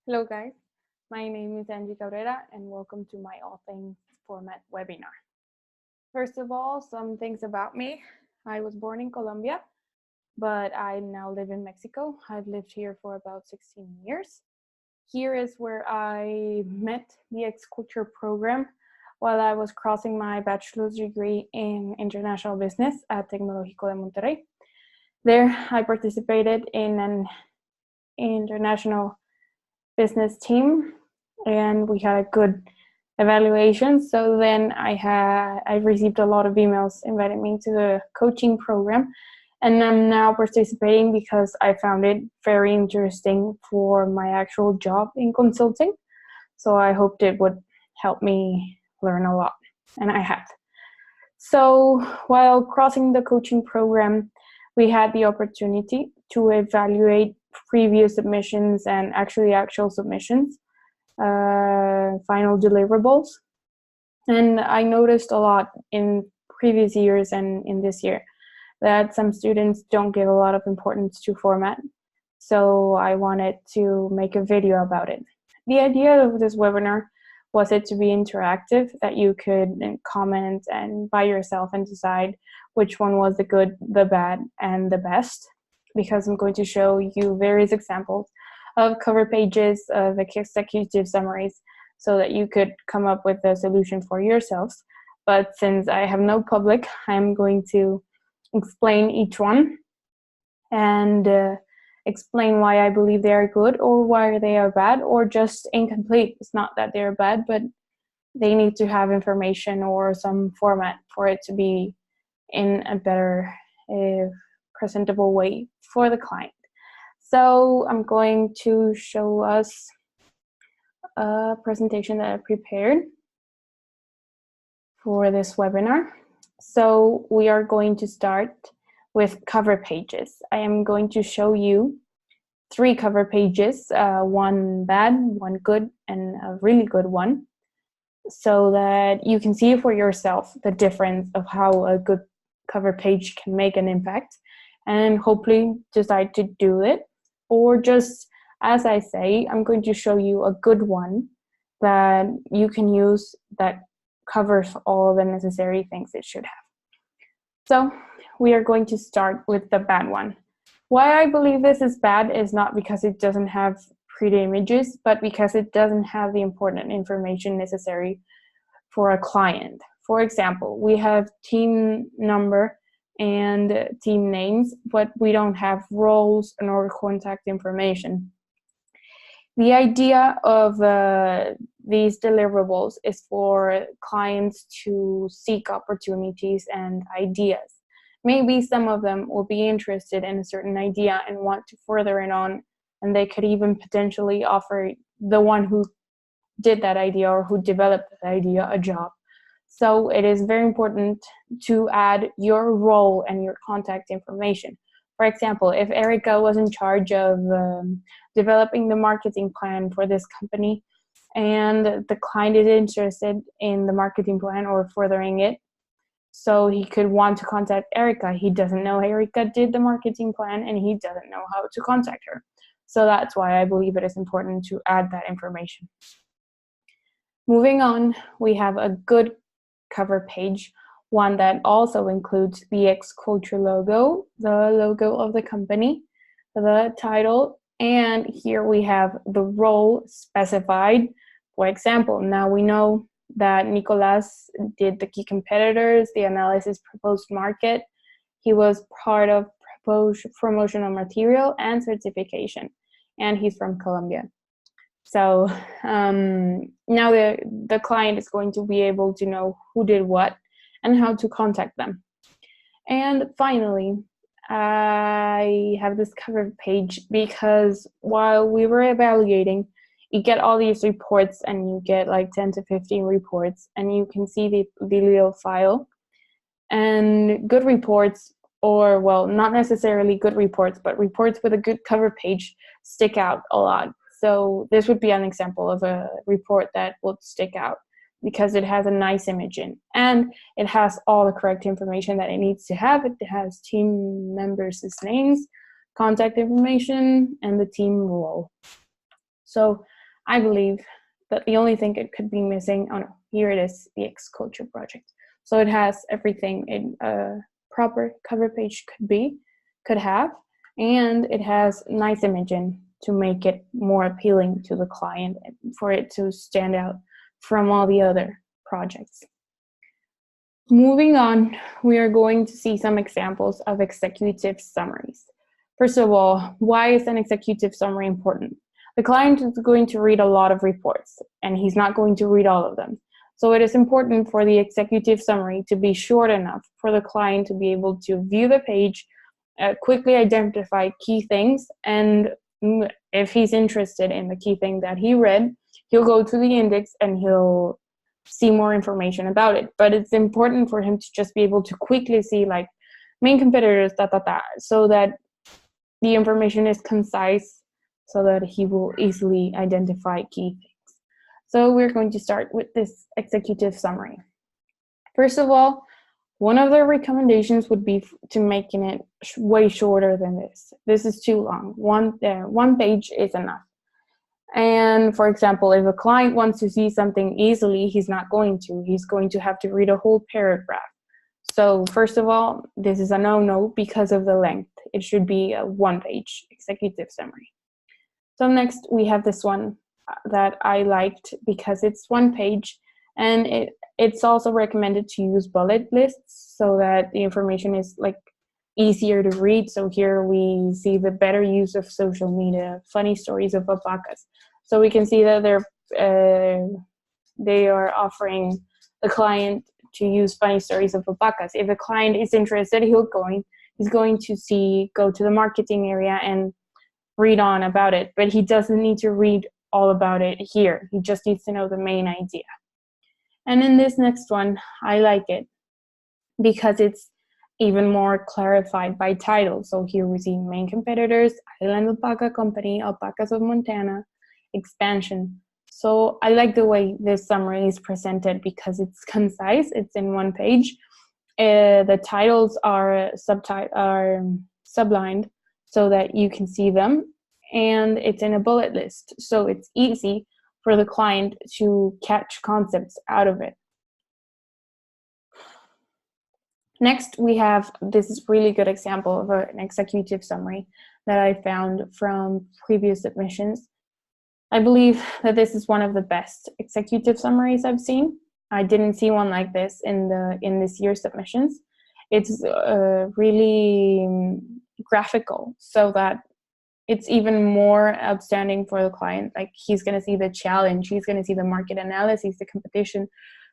Hello guys, my name is Angie Cabrera and welcome to my All Things Format webinar. First of all, some things about me. I was born in Colombia, but I now live in Mexico. I've lived here for about 16 years. Here is where I met the Culture program while I was crossing my bachelor's degree in international business at Tecnológico de Monterrey. There, I participated in an international business team and we had a good evaluation. So then I received a lot of emails inviting me to the coaching program, and I'm now participating because I found it very interesting for my actual job in consulting. So I hoped it would help me learn a lot, and I have. So while crossing the coaching program, we had the opportunity to evaluate previous submissions and actual submissions, final deliverables. And I noticed a lot in previous years and in this year that some students don't give a lot of importance to format. So I wanted to make a video about it. The idea of this webinar was it to be interactive, that you could comment and by yourself and decide which one was the good, the bad, and the best, because I'm going to show you various examples of cover pages, of executive summaries, so that you could come up with a solution for yourselves. But since I have no public, I'm going to explain each one and explain why I believe they are good or why they are bad or just incomplete. It's not that they're bad, but they need to have information or some format for it to be in a better presentable way for the client. So I'm going to show us a presentation that I prepared for this webinar. So we are going to start with cover pages. I am going to show you 3 cover pages, one bad, one good, and a really good one, so that you can see for yourself the difference of how a good cover page can make an impact, and hopefully decide to do it. Or just, as I say, I'm going to show you a good one that you can use that covers all the necessary things it should have. So we are going to start with the bad one. Why I believe this is bad is not because it doesn't have pretty images, but because it doesn't have the important information necessary for a client. For example, we have team number and team names, but we don't have roles nor contact information. The idea of these deliverables is for clients to seek opportunities and ideas. Maybe some of them will be interested in a certain idea and want to further it on, and they could even potentially offer the one who did that idea or who developed that idea a job. So it is very important to add your role and your contact information. For example, if Erica was in charge of developing the marketing plan for this company and the client is interested in the marketing plan or furthering it, so he could want to contact Erica. He doesn't know Erica did the marketing plan and he doesn't know how to contact her. So that's why I believe it is important to add that information. Moving on, we have a good cover page, one that also includes the Culture logo, the logo of the company, the title, and here we have the role specified. For example, now we know that Nicolas did the key competitors, the analysis proposed market. He was part of promotional material and certification, and he's from Colombia. So now the client is going to be able to know who did what and how to contact them. And finally, I have this cover page because while we were evaluating, you get all these reports and you get like 10 to 15 reports and you can see the little file. And good reports, or well, not necessarily good reports, but reports with a good cover page stick out a lot. So this would be an example of a report that would stick out because it has a nice image in and it has all the correct information that it needs to have. It has team members' names, contact information, and the team role. So I believe that the only thing it could be missing, oh no, here it is, the X Culture project. So it has everything in a proper cover page could have, and it has nice imaging to make it more appealing to the client and for it to stand out from all the other projects. Moving on, we are going to see some examples of executive summaries. First of all, why is an executive summary important? The client is going to read a lot of reports, and he's not going to read all of them. So it is important for the executive summary to be short enough for the client to be able to view the page, quickly identify key things, and if he's interested in the key thing that he read, he'll go to the index and he'll see more information about it. But it's important for him to just be able to quickly see like main competitors, so that the information is concise, so that he will easily identify key things. So we're going to start with this executive summary. First of all, one of the recommendations would be to making it way shorter than this. This is too long. One page is enough. And for example, if a client wants to see something easily, he's not going to. He's going to have to read a whole paragraph. So first of all, this is a no-no because of the length. It should be a one-page executive summary. So next, we have this one that I liked because it's one page, and it's also recommended to use bullet lists so that the information is like easier to read. So here we see the better use of social media, funny stories of alpacas. So we can see that they are offering the client to use funny stories of alpacas. If a client is interested, he's going to go to the marketing area and read on about it, but he doesn't need to read all about it here. He just needs to know the main idea. And in this next one, I like it because it's even more clarified by title. So here we see main competitors, Island Alpaca Company, Alpacas of Montana, expansion. So I like the way this summary is presented because it's concise, it's in one page. The titles are sublined so that you can see them, and it's in a bullet list, so it's easy for the client to catch concepts out of it. Next, we have this really good example of an executive summary that I found from previous submissions. I believe that this is one of the best executive summaries I've seen. I didn't see one like this in this year's submissions. It's really graphical, so that it's even more outstanding for the client. Like, he's going to see the challenge, he's going to see the market analysis, the competition,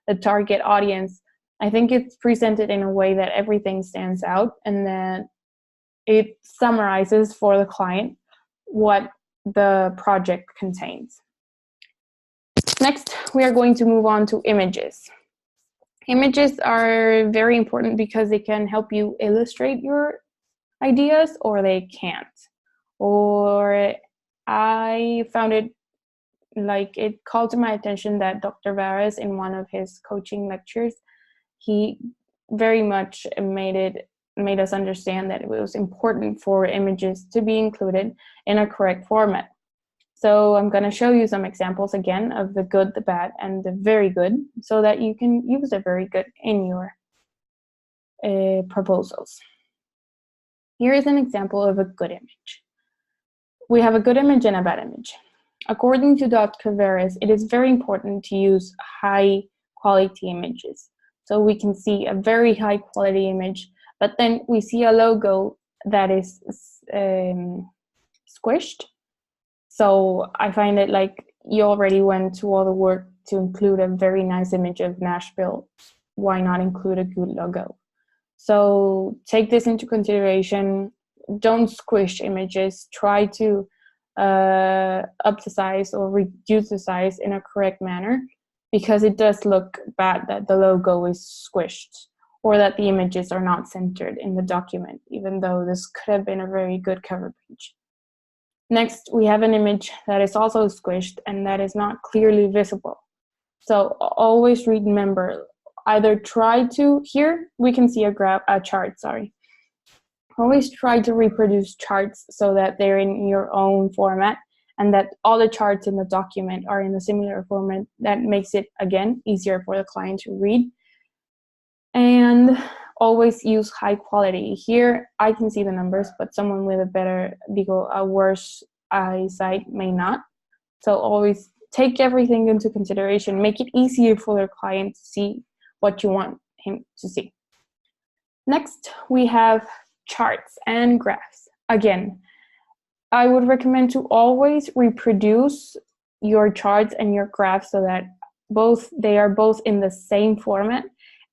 the target audience. I think it's presented in a way that everything stands out and that it summarizes for the client what the project contains. Next, we are going to move on to images. Images are very important because they can help you illustrate your ideas, or they can't. Or I found it called to my attention that Dr. Varas, in one of his coaching lectures, he very much made us understand that it was important for images to be included in a correct format. So I'm going to show you some examples again of the good, the bad, and the very good, so that you can use the very good in your proposals. Here is an example of a good image. We have a good image and a bad image. According to Dr. Varas, it is very important to use high quality images. So we can see a very high quality image, but then we see a logo that is squished. So I find it like you already went to all the work to include a very nice image of Nashville. Why not include a good logo? So take this into consideration. Don't squish images. Try to up the size or reduce the size in a correct manner, because it does look bad that the logo is squished or that the images are not centered in the document, even though this could have been a very good cover page. Next, we have an image that is also squished and that is not clearly visible. So always remember, either try to, here we can see a chart, sorry. Always try to reproduce charts so that they're in your own format and that all the charts in the document are in a similar format. That makes it, again, easier for the client to read. And always use high quality. Here I can see the numbers, but someone with a worse eyesight may not. So always take everything into consideration. Make it easier for their client to see what you want him to see. Next, we have charts and graphs. Again, I would recommend to always reproduce your charts and your graphs so that they are both in the same format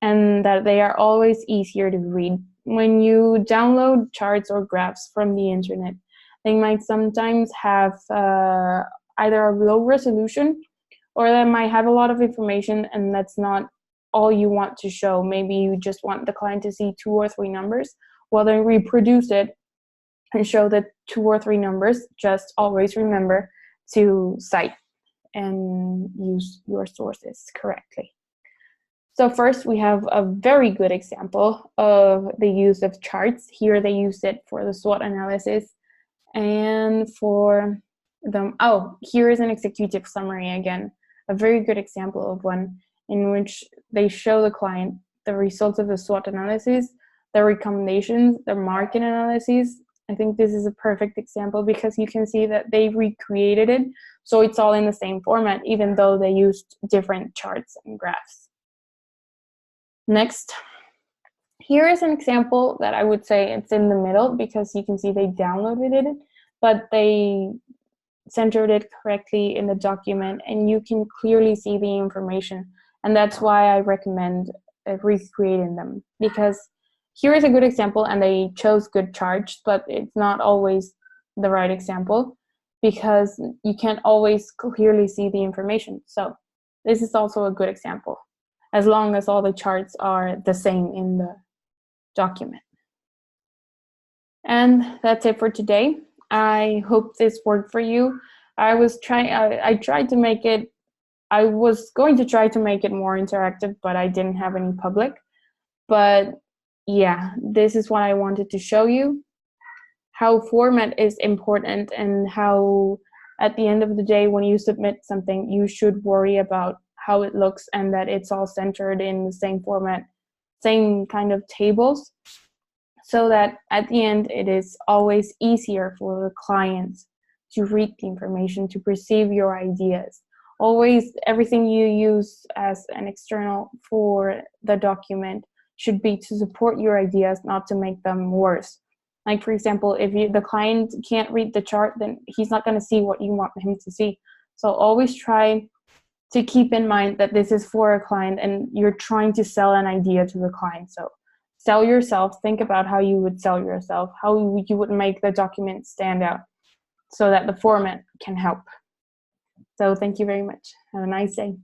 and that they are always easier to read. When you download charts or graphs from the internet, they might sometimes have either a low resolution, or they might have a lot of information and that's not all you want to show. Maybe you just want the client to see 2 or 3 numbers. Well, then reproduce it and show the 2 or 3 numbers. Just always remember to cite and use your sources correctly. So first, we have a very good example of the use of charts. Here they use it for the SWOT analysis and for them. Oh, here is an executive summary again. A very good example of one in which they show the client the results of the SWOT analysis, the recommendations, the market analysis. I think this is a perfect example because you can see that they recreated it, so it's all in the same format, even though they used different charts and graphs. Next, here is an example that I would say it's in the middle because you can see they downloaded it, but they centered it correctly in the document and you can clearly see the information. And that's why I recommend recreating them, because here is a good example and they chose good charts, but it's not always the right example because you can't always clearly see the information. So this is also a good example, as long as all the charts are the same in the document. And that's it for today. I hope this worked for you. I tried to make it, I was going to try to make it more interactive, but I didn't have any public. But yeah, this is what I wanted to show you, how format is important and how at the end of the day, when you submit something, you should worry about how it looks and that it's all centered in the same format, same kind of tables, so that at the end it is always easier for the client to read the information, to perceive your ideas. Always, everything you use as an external for the document should be to support your ideas, not to make them worse. Like, for example, if the client can't read the chart, then he's not going to see what you want him to see. So always try to keep in mind that this is for a client and you're trying to sell an idea to the client. So sell yourself, think about how you would sell yourself, how you would make the document stand out so that the format can help. So thank you very much. Have a nice day.